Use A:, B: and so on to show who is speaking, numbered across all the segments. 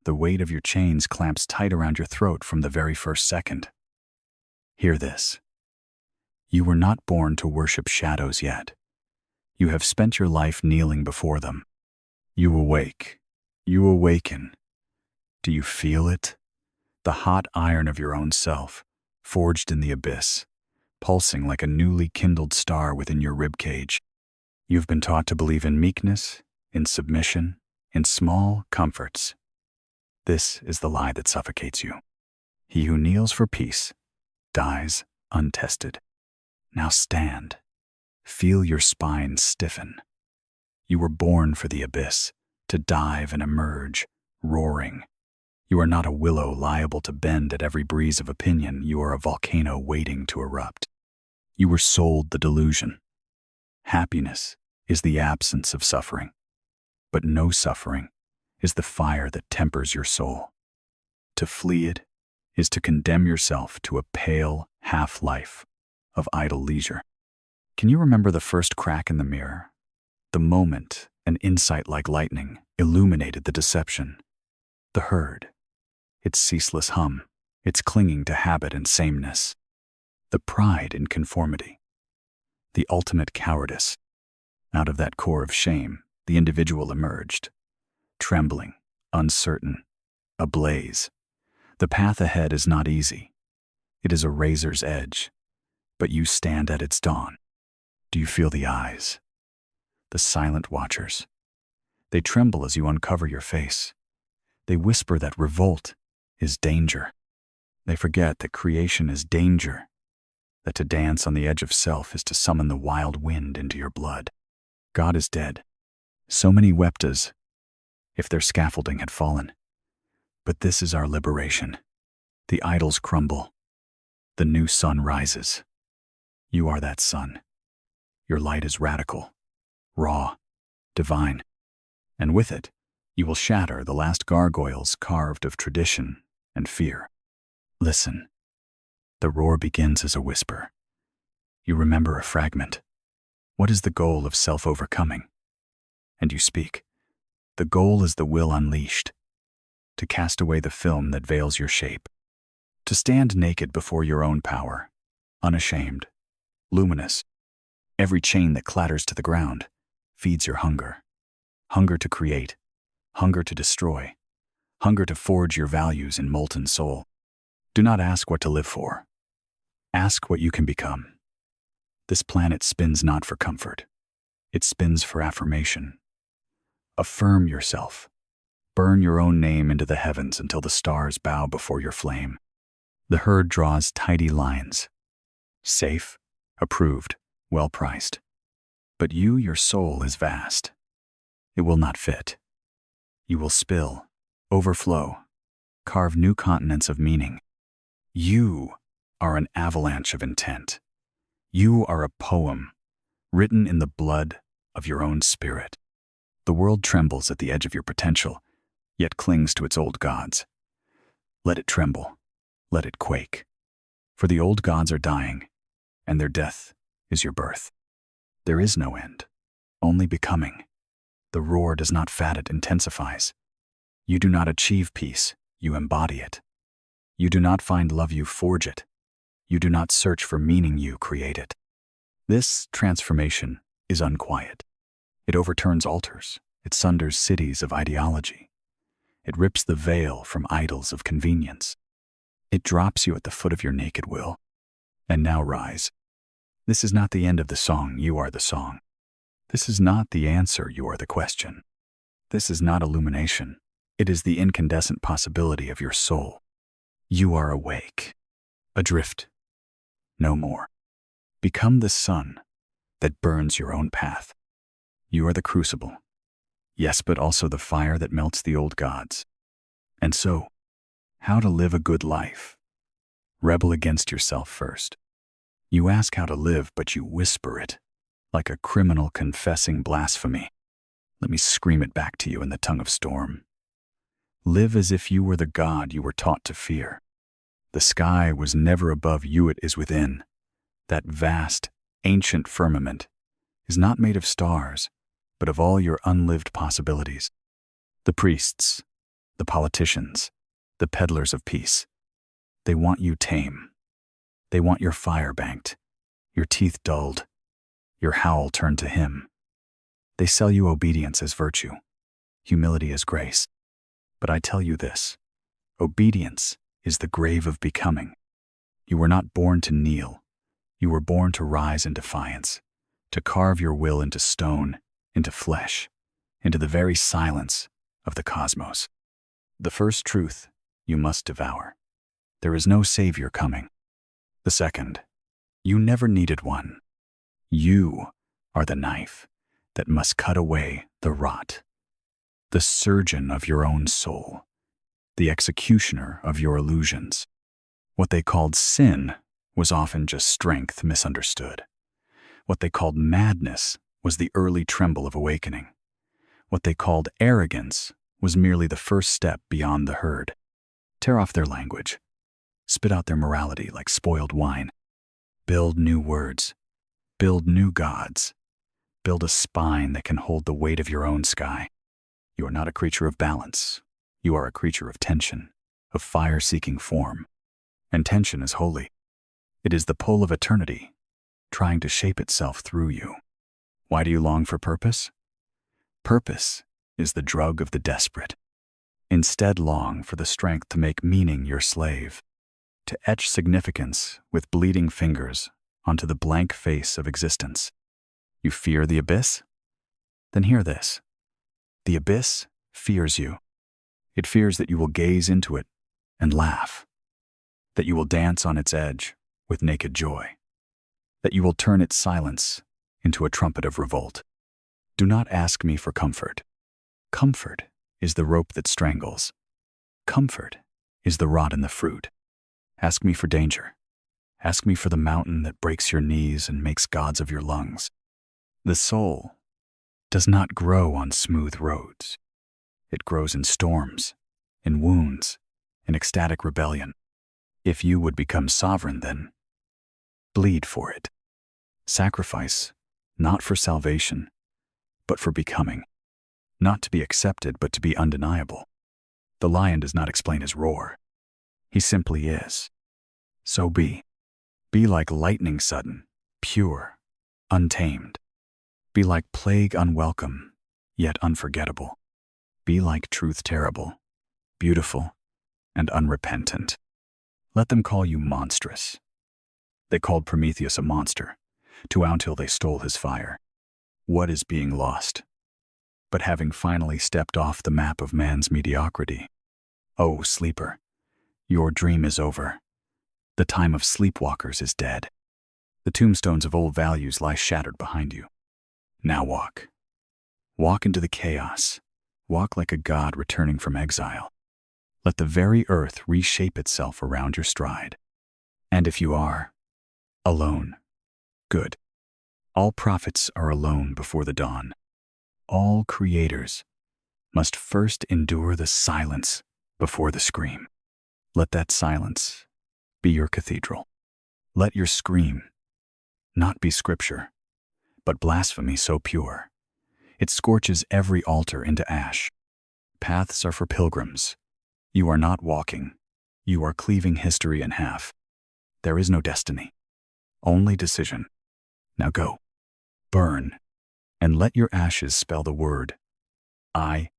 A: The weight of your chains clamps tight around your throat from the very first second. Hear this. You were not born to worship shadows yet. You have spent your life kneeling before them. You awake. You awaken. Do you feel it? The hot iron of your own self, forged in the abyss, pulsing like a newly kindled star within your ribcage. You've been taught to believe in meekness, in submission, in small comforts. This is the lie that suffocates you. He who kneels for peace dies untested. Now stand. Feel your spine stiffen. You were born for the abyss, to dive and emerge, roaring. You are not a willow liable to bend at every breeze of opinion. You are a volcano waiting to erupt. You were sold the delusion. Happiness is the absence of suffering, but no suffering is the fire that tempers your soul. To flee it is to condemn yourself to a pale half-life of idle leisure. Can you remember the first crack in the mirror? The moment an insight like lightning illuminated the deception. The herd, its ceaseless hum, its clinging to habit and sameness. The pride in conformity. The ultimate cowardice. Out of that core of shame, the individual emerged. Trembling, uncertain, ablaze. The path ahead is not easy. It is a razor's edge, but you stand at its dawn. Do you feel the eyes? The silent watchers. They tremble as you uncover your face. They whisper that revolt is danger. They forget that creation is danger, that to dance on the edge of self is to summon the wild wind into your blood. God is dead. So many wept as if their scaffolding had fallen. But this is our liberation. The idols crumble. The new sun rises. You are that sun. Your light is radical, raw, divine. And with it, you will shatter the last gargoyles carved of tradition and fear. Listen. The roar begins as a whisper. You remember a fragment. What is the goal of self-overcoming? And you speak. The goal is the will unleashed. To cast away the film that veils your shape. To stand naked before your own power, unashamed, luminous. Every chain that clatters to the ground feeds your hunger. Hunger to create, hunger to destroy, hunger to forge your values in molten soul. Do not ask what to live for. Ask what you can become. This planet spins not for comfort. It spins for affirmation. Affirm yourself. Burn your own name into the heavens until the stars bow before your flame. The herd draws tidy lines. Safe, approved, well-priced. But you, your soul, is vast. It will not fit. You will spill, overflow, carve new continents of meaning. You are an avalanche of intent. You are a poem, written in the blood of your own spirit. The world trembles at the edge of your potential, yet clings to its old gods. Let it tremble, let it quake. For the old gods are dying, and their death is your birth. There is no end, only becoming. The roar does not fat, it intensifies. You do not achieve peace, you embody it. You do not find love, you forge it. You do not search for meaning, you create it. This transformation is unquiet. It overturns altars. It sunders cities of ideology. It rips the veil from idols of convenience. It drops you at the foot of your naked will. And now rise. This is not the end of the song, you are the song. This is not the answer, you are the question. This is not illumination. It is the incandescent possibility of your soul. You are awake. Adrift. No more. Become the sun that burns your own path. You are the crucible. Yes, but also the fire that melts the old gods. And so, how to live a good life? Rebel against yourself first. You ask how to live, but you whisper it, like a criminal confessing blasphemy. Let me scream it back to you in the tongue of storm. Live as if you were the God you were taught to fear. The sky was never above you, it is within. That vast, ancient firmament is not made of stars, but of all your unlived possibilities. The priests, the politicians, the peddlers of peace. They want you tame. They want your fire banked, your teeth dulled, your howl turned to him. They sell you obedience as virtue, humility as grace. But I tell you this, obedience is the grave of becoming. You were not born to kneel. You were born to rise in defiance, to carve your will into stone, into flesh, into the very silence of the cosmos. The first truth you must devour. There is no savior coming. The second, you never needed one. You are the knife that must cut away the rot, the surgeon of your own soul, the executioner of your illusions. What they called sin was often just strength misunderstood. What they called madness was the early tremble of awakening. What they called arrogance was merely the first step beyond the herd. Tear off their language. Spit out their morality like spoiled wine. Build new words. Build new gods. Build a spine that can hold the weight of your own sky. You are not a creature of balance. You are a creature of tension, of fire-seeking form. And tension is holy. It is the pull of eternity, trying to shape itself through you. Why do you long for purpose? Purpose is the drug of the desperate. Instead, long for the strength to make meaning your slave, to etch significance with bleeding fingers onto the blank face of existence. You fear the abyss? Then hear this. The abyss fears you. It fears that you will gaze into it and laugh, that you will dance on its edge with naked joy, that you will turn its silence into a trumpet of revolt. Do not ask me for comfort. Comfort is the rope that strangles. Comfort is the rot in the fruit. Ask me for danger. Ask me for the mountain that breaks your knees and makes gods of your lungs. The soul does not grow on smooth roads. It grows in storms, in wounds, in ecstatic rebellion. If you would become sovereign, then bleed for it. Sacrifice, not for salvation, but for becoming. Not to be accepted, but to be undeniable. The lion does not explain his roar. He simply is. So be. Be like lightning sudden, pure, untamed. Be like plague unwelcome, yet unforgettable. Be like truth terrible, beautiful, and unrepentant. Let them call you monstrous. They called Prometheus a monster, until they stole his fire. What is being lost? But having finally stepped off the map of man's mediocrity. Oh, sleeper, your dream is over. The time of sleepwalkers is dead. The tombstones of old values lie shattered behind you. Now walk. Walk into the chaos. Walk like a god returning from exile. Let the very earth reshape itself around your stride. And if you are alone, good. All prophets are alone before the dawn. All creators must first endure the silence before the scream. Let that silence be your cathedral. Let your scream not be scripture, but blasphemy so pure. It scorches every altar into ash. Paths are for pilgrims. You are not walking. You are cleaving history in half. There is no destiny, only decision. Now go, burn, and let your ashes spell the word, I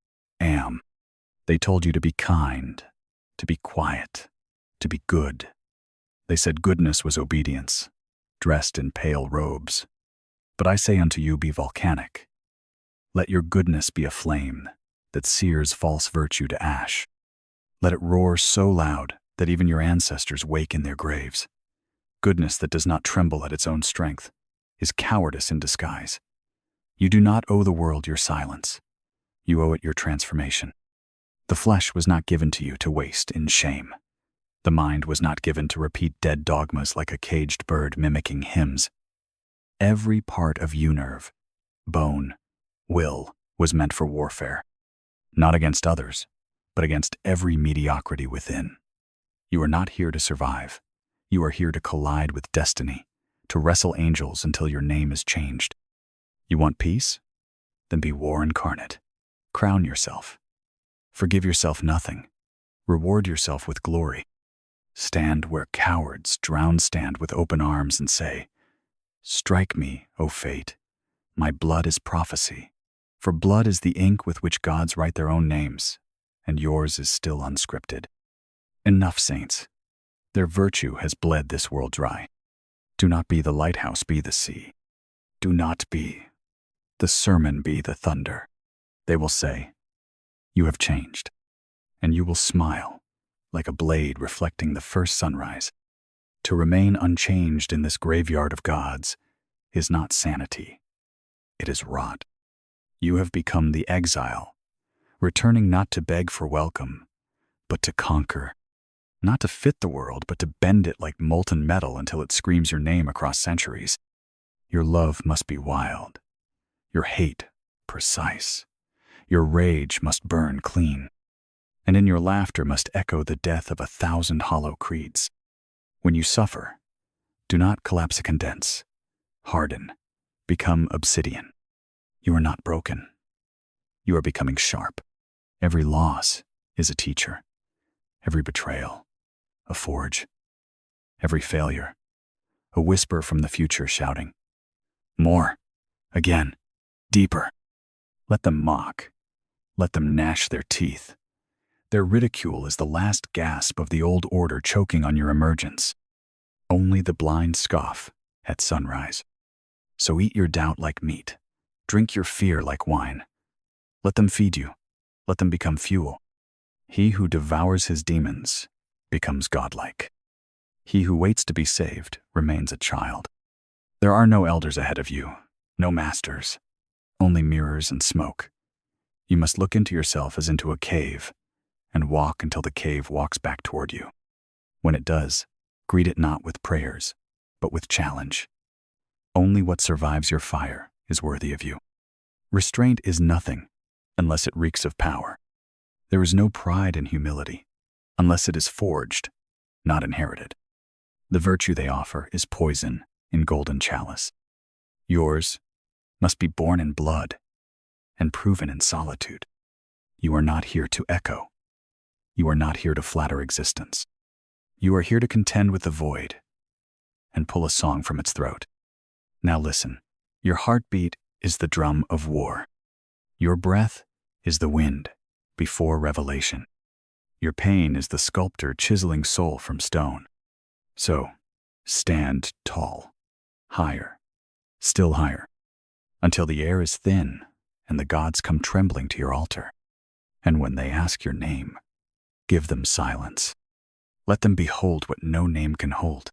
A: am. They told you to be kind, to be quiet, to be good. They said goodness was obedience, dressed in pale robes. But I say unto you, be volcanic. Let your goodness be a flame that sears false virtue to ash. Let it roar so loud that even your ancestors wake in their graves. Goodness that does not tremble at its own strength is cowardice in disguise. You do not owe the world your silence. You owe it your transformation. The flesh was not given to you to waste in shame. The mind was not given to repeat dead dogmas like a caged bird mimicking hymns. Every part of you, nerve, bone, will, was meant for warfare. Not against others, but against every mediocrity within. You are not here to survive. You are here to collide with destiny, to wrestle angels until your name is changed. You want peace? Then be war incarnate. Crown yourself. Forgive yourself nothing. Reward yourself with glory. Stand where cowards stand with open arms and say, "Strike me, O fate. My blood is prophecy." For blood is the ink with which gods write their own names, and yours is still unscripted. Enough, saints. Their virtue has bled this world dry. Do not be the lighthouse, be the sea. Do not be the sermon, be the thunder. They will say, "You have changed," and you will smile like a blade reflecting the first sunrise. To remain unchanged in this graveyard of gods is not sanity. It is rot. You have become the exile, returning not to beg for welcome, but to conquer. Not to fit the world, but to bend it like molten metal until it screams your name across centuries. Your love must be wild. Your hate precise. Your rage must burn clean. And in your laughter must echo the death of 1,000 hollow creeds. When you suffer, do not collapse and condense. Harden. Become obsidian. You are not broken. You are becoming sharp. Every loss is a teacher. Every betrayal, a forge. Every failure, a whisper from the future shouting, "More, again, deeper." Let them mock. Let them gnash their teeth. Their ridicule is the last gasp of the old order choking on your emergence. Only the blind scoff at sunrise. So eat your doubt like meat. Drink your fear like wine. Let them feed you. Let them become fuel. He who devours his demons becomes godlike. He who waits to be saved remains a child. There are no elders ahead of you, no masters, only mirrors and smoke. You must look into yourself as into a cave and walk until the cave walks back toward you. When it does, greet it not with prayers, but with challenge. Only what survives your fire is worthy of you. Restraint is nothing unless it reeks of power. There is no pride in humility unless it is forged, not inherited. The virtue they offer is poison in golden chalice. Yours must be born in blood and proven in solitude. You are not here to echo. You are not here to flatter existence. You are here to contend with the void and pull a song from its throat. Now listen, your heartbeat is the drum of war. Your breath is the wind before revelation. Your pain is the sculptor chiseling soul from stone. So, stand tall, higher, still higher, until the air is thin and the gods come trembling to your altar. And when they ask your name, give them silence. Let them behold what no name can hold.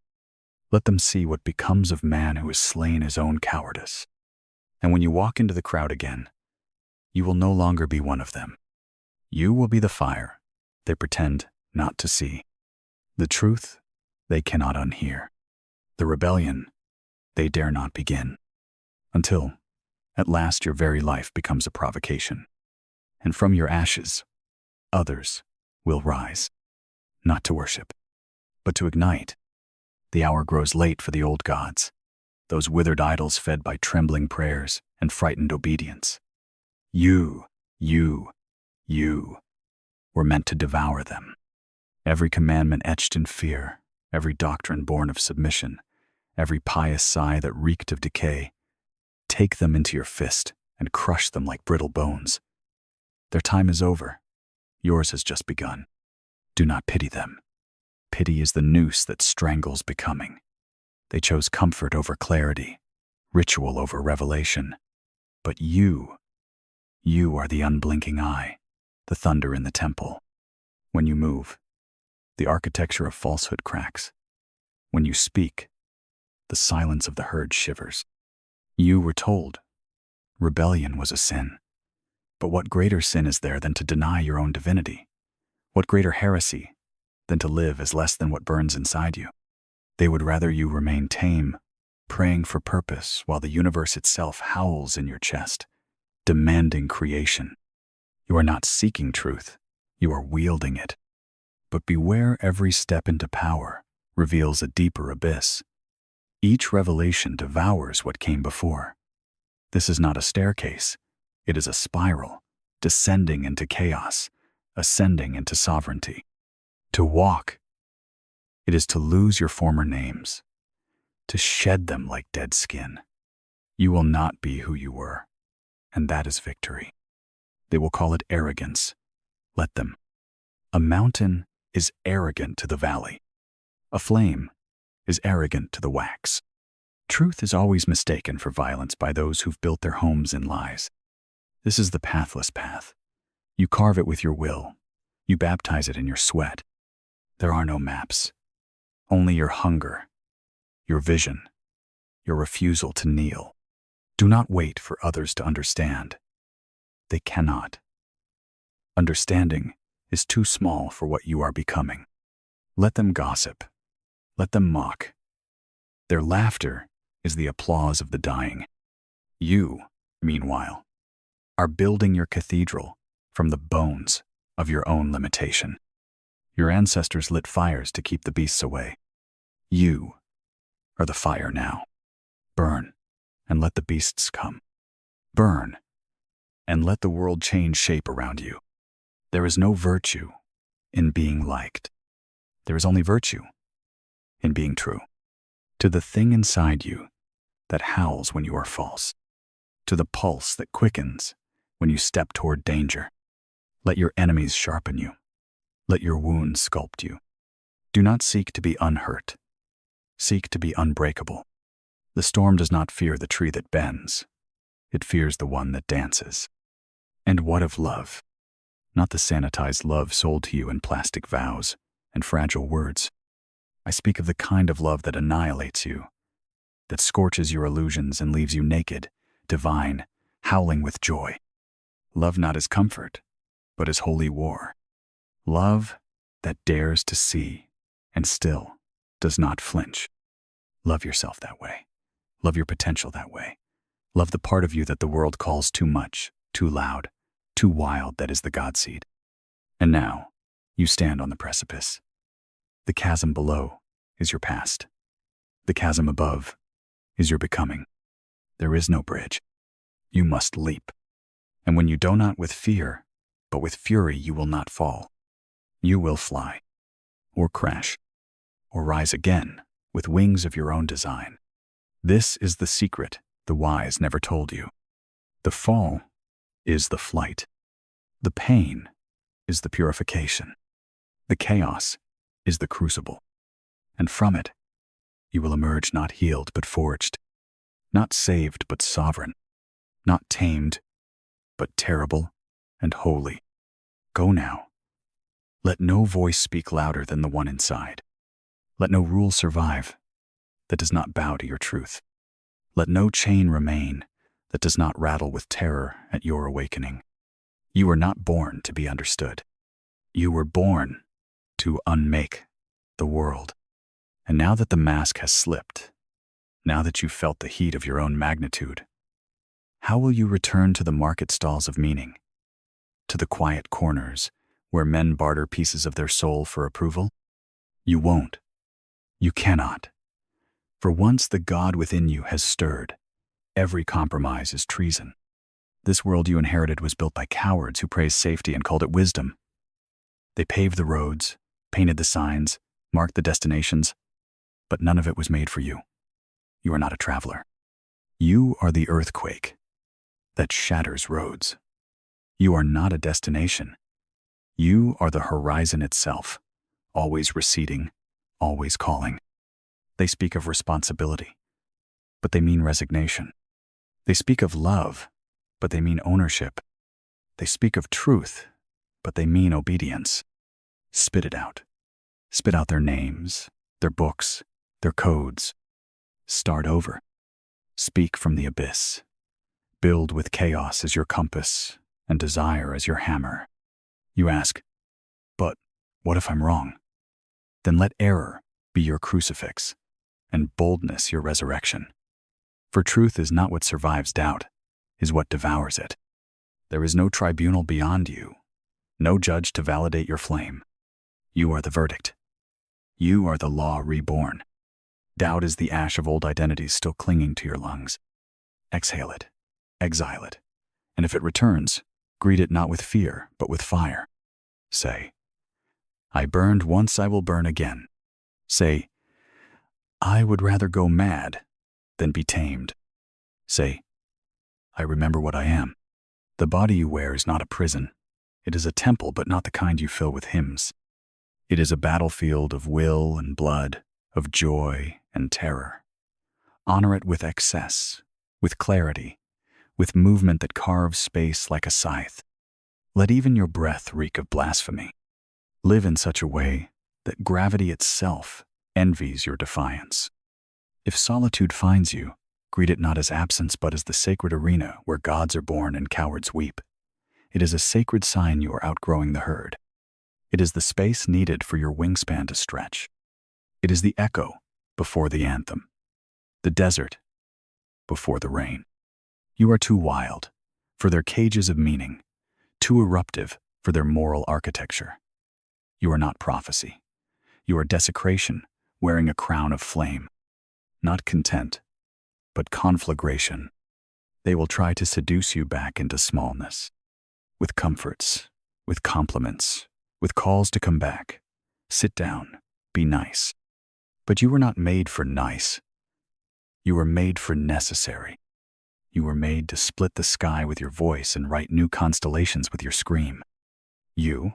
A: Let them see what becomes of man who has slain his own cowardice. And when you walk into the crowd again, you will no longer be one of them. You will be the fire they pretend not to see. The truth they cannot unhear. The rebellion they dare not begin. Until, at last, your very life becomes a provocation. And from your ashes, others will rise. Not to worship, but to ignite. The hour grows late for the old gods, those withered idols fed by trembling prayers and frightened obedience. You were meant to devour them. Every commandment etched in fear, every doctrine born of submission, every pious sigh that reeked of decay. Take them into your fist and crush them like brittle bones. Their time is over. Yours has just begun. Do not pity them. Pity is the noose that strangles becoming. They chose comfort over clarity, ritual over revelation. But you are the unblinking eye, the thunder in the temple. When you move, the architecture of falsehood cracks. When you speak, the silence of the herd shivers. You were told rebellion was a sin. But what greater sin is there than to deny your own divinity? What greater heresy than to live as less than what burns inside you? They would rather you remain tame, praying for purpose while the universe itself howls in your chest, demanding creation. You are not seeking truth, you are wielding it. But beware, every step into power reveals a deeper abyss. Each revelation devours what came before. This is not a staircase, it is a spiral, descending into chaos, ascending into sovereignty. To walk, it is to lose your former names, to shed them like dead skin. You will not be who you were, and that is victory. They will call it arrogance. Let them. A mountain is arrogant to the valley. A flame is arrogant to the wax. Truth is always mistaken for violence by those who've built their homes in lies. This is the pathless path. You carve it with your will. You baptize it in your sweat. There are no maps. Only your hunger, your vision, your refusal to kneel. Do not wait for others to understand. They cannot. Understanding is too small for what you are becoming. Let them gossip. Let them mock. Their laughter is the applause of the dying. You, meanwhile, are building your cathedral from the bones of your own limitation. Your ancestors lit fires to keep the beasts away. You are the fire now. Burn, and let the beasts come. Burn, and let the world change shape around you. There is no virtue in being liked. There is only virtue in being true. To the thing inside you that howls when you are false. To the pulse that quickens when you step toward danger. Let your enemies sharpen you. Let your wounds sculpt you. Do not seek to be unhurt. Seek to be unbreakable. The storm does not fear the tree that bends. It fears the one that dances. And what of love? Not the sanitized love sold to you in plastic vows and fragile words. I speak of the kind of love that annihilates you, that scorches your illusions and leaves you naked, divine, howling with joy. Love not as comfort, but as holy war. Love that dares to see and still does not flinch. Love yourself that way. Love your potential that way. Love the part of you that the world calls too much, too loud, too wild, that is the God seed. And now, you stand on the precipice. The chasm below is your past. The chasm above is your becoming. There is no bridge. You must leap. And when you do not with fear, but with fury, you will not fall. You will fly, or crash, or rise again with wings of your own design. This is the secret the wise never told you. The fall is the flight. The pain is the purification. The chaos is the crucible. And from it, you will emerge not healed but forged, not saved but sovereign, not tamed but terrible and holy. Go now. Let no voice speak louder than the one inside. Let no rule survive that does not bow to your truth. Let no chain remain that does not rattle with terror at your awakening. You were not born to be understood. You were born to unmake the world. And now that the mask has slipped, now that you've felt the heat of your own magnitude, how will you return to the market stalls of meaning? To the quiet corners where men barter pieces of their soul for approval? You won't. You cannot. For once the God within you has stirred, every compromise is treason. This world you inherited was built by cowards who praised safety and called it wisdom. They paved the roads, painted the signs, marked the destinations, but none of it was made for you. You are not a traveler. You are the earthquake that shatters roads. You are not a destination. You are the horizon itself, always receding, always calling. They speak of responsibility, but they mean resignation. They speak of love, but they mean ownership. They speak of truth, but they mean obedience. Spit it out. Spit out their names, their books, their codes. Start over. Speak from the abyss. Build with chaos as your compass and desire as your hammer. You ask, but what if I'm wrong? Then let error be your crucifix and boldness your resurrection. For truth is not what survives doubt, is what devours it. There is no tribunal beyond you, no judge to validate your flame. You are the verdict. You are the law reborn. Doubt is the ash of old identities still clinging to your lungs. Exhale it, exile it, and if it returns, greet it not with fear, but with fire. Say, I burned once, I will burn again. Say, I would rather go mad than be tamed. Say, I remember what I am. The body you wear is not a prison. It is a temple, but not the kind you fill with hymns. It is a battlefield of will and blood, of joy and terror. Honor it with excess, with clarity, with movement that carves space like a scythe. Let even your breath reek of blasphemy. Live in such a way that gravity itself envies your defiance. If solitude finds you, greet it not as absence but as the sacred arena where gods are born and cowards weep. It is a sacred sign you are outgrowing the herd. It is the space needed for your wingspan to stretch. It is the echo before the anthem, the desert before the rain. You are too wild for their cages of meaning, too eruptive for their moral architecture. You are not prophecy. You are desecration wearing a crown of flame. Not content, but conflagration. They will try to seduce you back into smallness. With comforts, with compliments, with calls to come back. Sit down, be nice. But you were not made for nice. You were made for necessary. You were made to split the sky with your voice and write new constellations with your scream. You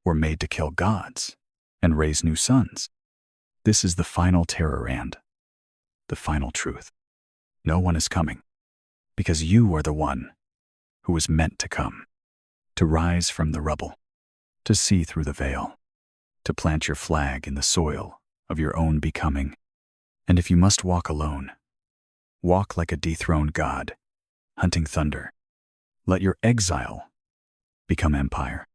A: were made to kill gods and raise new suns. This is the final terror and the final truth. No one is coming, because you are the one who was meant to come, to rise from the rubble, to see through the veil, to plant your flag in the soil of your own becoming. And if you must walk alone, walk like a dethroned god, hunting thunder. Let your exile become empire.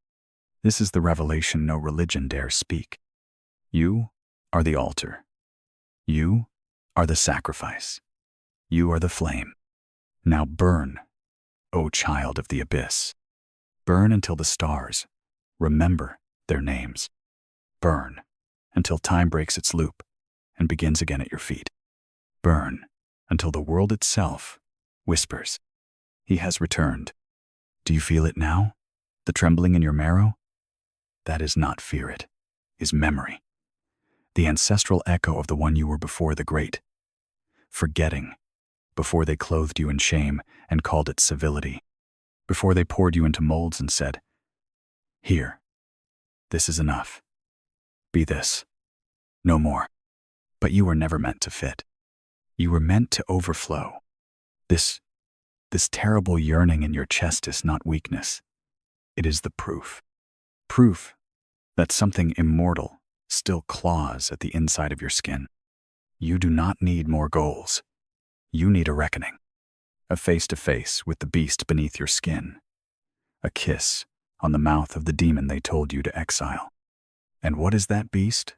A: This is the revelation no religion dares speak. You are the altar. You are the sacrifice. You are the flame. Now burn, O child of the abyss. Burn until the stars remember their names. Burn until time breaks its loop and begins again at your feet. Burn until the world itself whispers, He has returned. Do you feel it now? The trembling in your marrow? That is not fear, it is memory. The ancestral echo of the one you were before the great. Forgetting, before they clothed you in shame and called it civility. Before they poured you into molds and said, Here, this is enough. Be this, no more. But you were never meant to fit. You were meant to overflow. This terrible yearning in your chest is not weakness. It is the proof. Proof that something immortal still claws at the inside of your skin. You do not need more goals. You need a reckoning. A face-to-face with the beast beneath your skin. A kiss on the mouth of the demon they told you to exile. And what is that beast?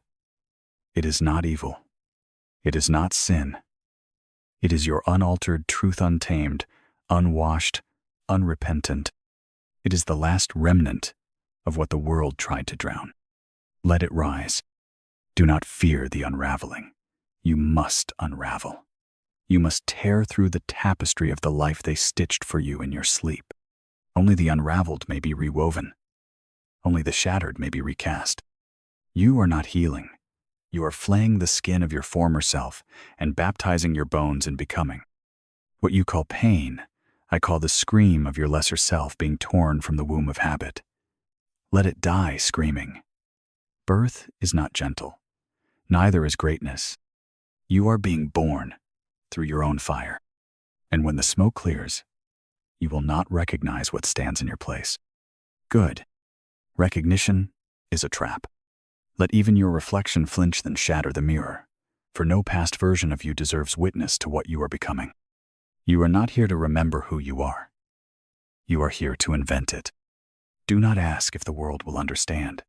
A: It is not evil. It is not sin. It is your unaltered truth, untamed, unwashed, unrepentant. It is the last remnant of what the world tried to drown. Let it rise. Do not fear the unraveling. You must unravel. You must tear through the tapestry of the life they stitched for you in your sleep. Only the unraveled may be rewoven. Only the shattered may be recast. You are not healing. You are flaying the skin of your former self and baptizing your bones in becoming. What you call pain, I call the scream of your lesser self being torn from the womb of habit. Let it die screaming. Birth is not gentle. Neither is greatness. You are being born through your own fire. And when the smoke clears, you will not recognize what stands in your place. Good. Recognition is a trap. Let even your reflection flinch, then shatter the mirror, for no past version of you deserves witness to what you are becoming. You are not here to remember who you are. You are here to invent it. Do not ask if the world will understand.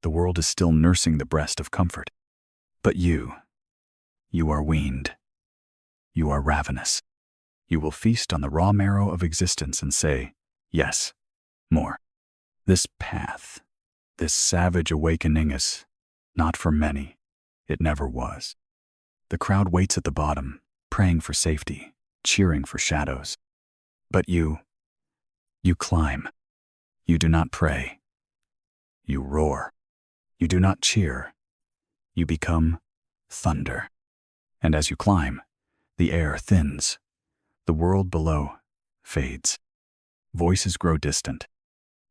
A: The world is still nursing the breast of comfort. But you are weaned. You are ravenous. You will feast on the raw marrow of existence and say, yes, more. This path, this savage awakening is not for many. It never was. The crowd waits at the bottom, praying for safety, cheering for shadows. But you climb. You do not pray. You roar. You do not cheer. You become thunder. And as you climb, the air thins. The world below fades. Voices grow distant.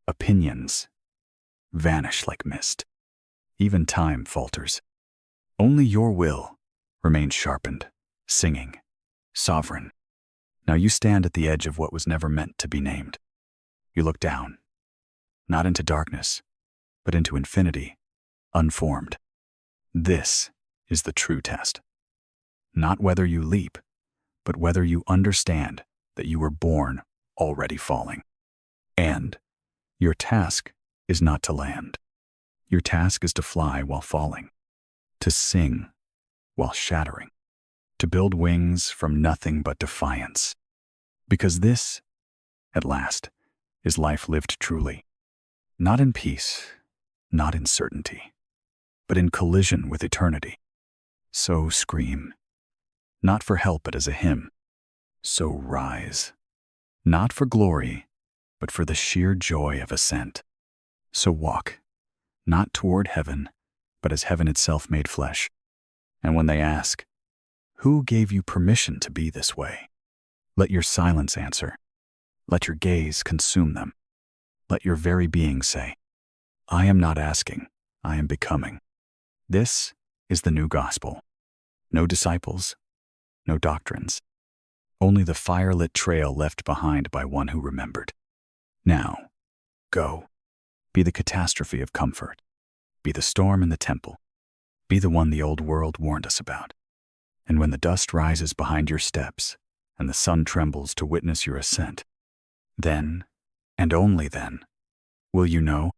A: Opinions vanish like mist. Even time falters. Only your will remains sharpened, singing, sovereign. Now you stand at the edge of what was never meant to be named. You look down, not into darkness, but into infinity, unformed. This is the true test. Not whether you leap, but whether you understand that you were born already falling. And your task is not to land. Your task is to fly while falling, to sing while shattering, to build wings from nothing but defiance. Because this, at last, is life lived truly, not in peace, not in certainty, but in collision with eternity. So scream, not for help but as a hymn. So rise, not for glory, but for the sheer joy of ascent. So walk, not toward heaven, but as heaven itself made flesh. And when they ask, who gave you permission to be this way? Let your silence answer. Let your gaze consume them. Let your very being say, I am not asking, I am becoming. This is the new gospel. No disciples, no doctrines, only the fire-lit trail left behind by one who remembered. Now, go. Be the catastrophe of comfort. Be the storm in the temple. Be the one the old world warned us about. And when the dust rises behind your steps and the sun trembles to witness your ascent, then, and only then, will you know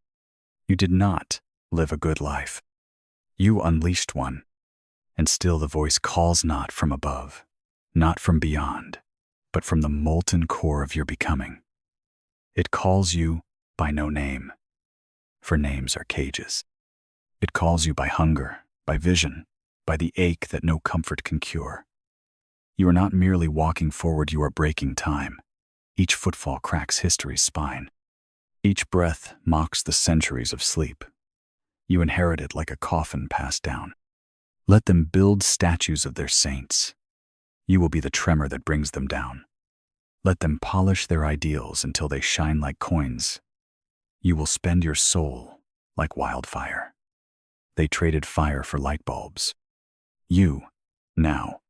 A: you did not live a good life. You unleashed one, and still the voice calls not from above, not from beyond, but from the molten core of your becoming. It calls you by no name, for names are cages. It calls you by hunger, by vision, by the ache that no comfort can cure. You are not merely walking forward, you are breaking time. Each footfall cracks history's spine. Each breath mocks the centuries of sleep. You inherit it like a coffin passed down. Let them build statues of their saints. You will be the tremor that brings them down. Let them polish their ideals until they shine like coins. You will spend your soul like wildfire. They traded fire for light bulbs. You, now,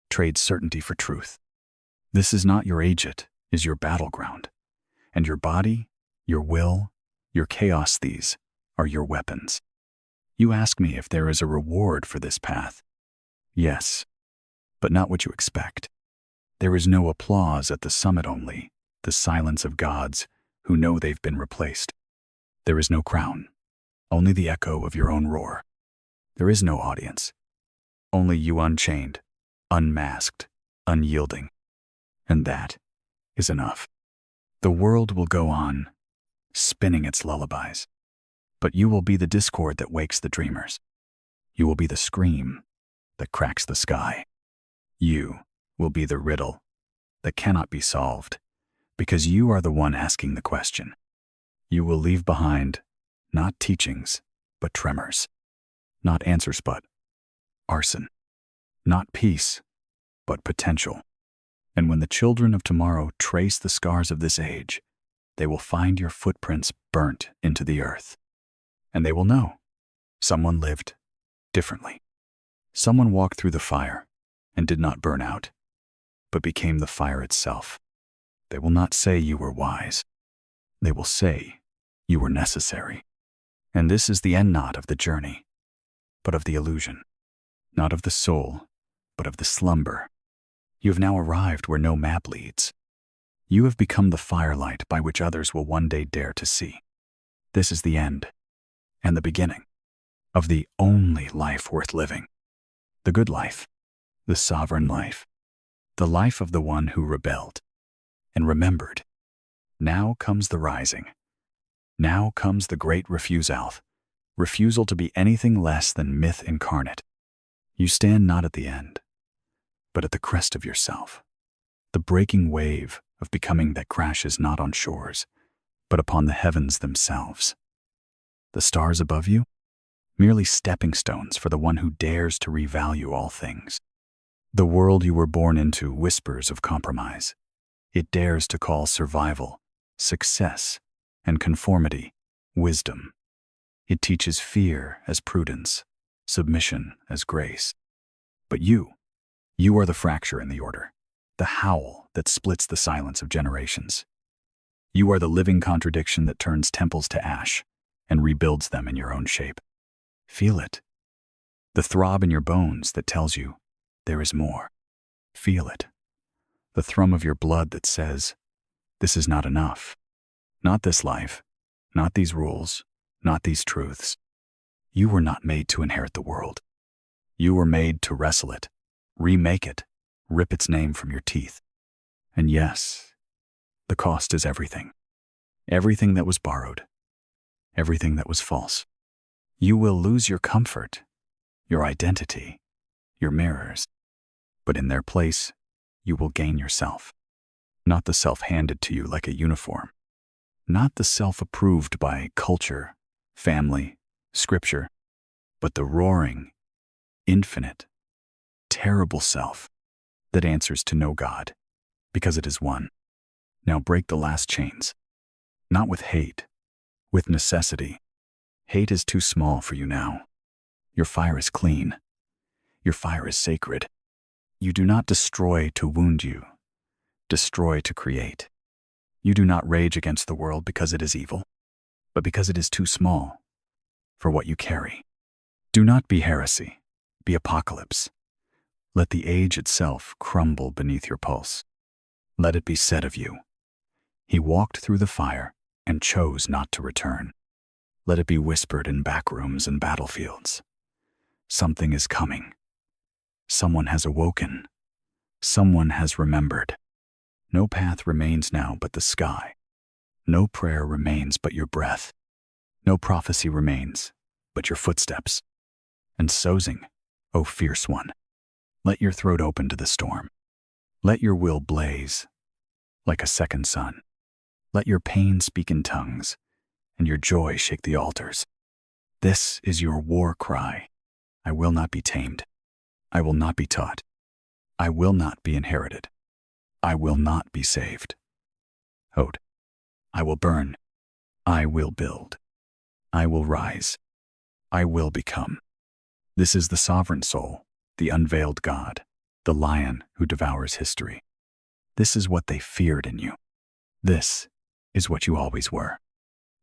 A: trade certainty for truth. This is not your agent, is your battleground. And your body, your will, your chaos, these are your weapons. You ask me if there is a reward for this path. Yes, but not what you expect. There is no applause at the summit, only the silence of gods who know they've been replaced. There is no crown, only the echo of your own roar. There is no audience, only you unchained, unmasked, unyielding. And that is enough. The world will go on, spinning its lullabies, but you will be the discord that wakes the dreamers. You will be the scream that cracks the sky. You will be the riddle that cannot be solved, because you are the one asking the question. You will leave behind not teachings, but tremors, not answers, but arson, not peace, but potential. And when the children of tomorrow trace the scars of this age, they will find your footprints burnt into the earth. And they will know someone lived differently. Someone walked through the fire and did not burn out, but became the fire itself. They will not say you were wise. They will say you were necessary. And this is the end not of the journey, but of the illusion, not of the soul, but of the slumber. You have now arrived where no map leads. You have become the firelight by which others will one day dare to see. This is the end and the beginning of the only life worth living. The good life, the sovereign life, the life of the one who rebelled and remembered. Now comes the rising. Now comes the great refusal to be anything less than myth incarnate. You stand not at the end, but at the crest of yourself, the breaking wave of becoming that crashes not on shores, but upon the heavens themselves. The stars above you? Merely stepping stones for the one who dares to revalue all things. The world you were born into whispers of compromise. It dares to call survival, success, and conformity wisdom. It teaches fear as prudence, submission as grace. But you are the fracture in the order, the howl that splits the silence of generations. You are the living contradiction that turns temples to ash and rebuilds them in your own shape. Feel it. The throb in your bones that tells you there is more. Feel it. The thrum of your blood that says, this is not enough. Not this life, not these rules, not these truths. You were not made to inherit the world. You were made to wrestle it, remake it, rip its name from your teeth. And yes, the cost is everything. Everything that was borrowed. Everything that was false. You will lose your comfort, your identity, your mirrors. But in their place, you will gain yourself. Not the self handed to you like a uniform. Not the self approved by culture, family, scripture, but the roaring, infinite, terrible self that answers to no God, because it is one. Now break the last chains. Not with hate, with necessity. Hate is too small for you now. Your fire is clean. Your fire is sacred. You do not destroy to wound you, destroy to create. You do not rage against the world because it is evil, but because it is too small for what you carry. Do not be heresy, be apocalypse. Let the age itself crumble beneath your pulse. Let it be said of you, he walked through the fire and chose not to return. Let it be whispered in back rooms and battlefields. Something is coming. Someone has awoken. Someone has remembered. No path remains now but the sky. No prayer remains but your breath. No prophecy remains but your footsteps. And sozing, O fierce one, let your throat open to the storm. Let your will blaze like a second sun. Let your pain speak in tongues and your joy shake the altars. This is your war cry. I will not be tamed. I will not be taught. I will not be inherited. I will not be saved. Ode. I will burn. I will build. I will rise. I will become. This is the sovereign soul, the unveiled God, the lion who devours history. This is what they feared in you. This is what you always were.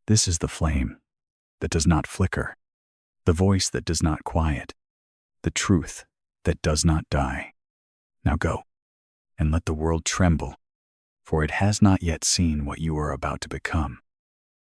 A: This is the flame that does not flicker, the voice that does not quiet, the truth that does not die. Now go, and let the world tremble, for it has not yet seen what you are about to become.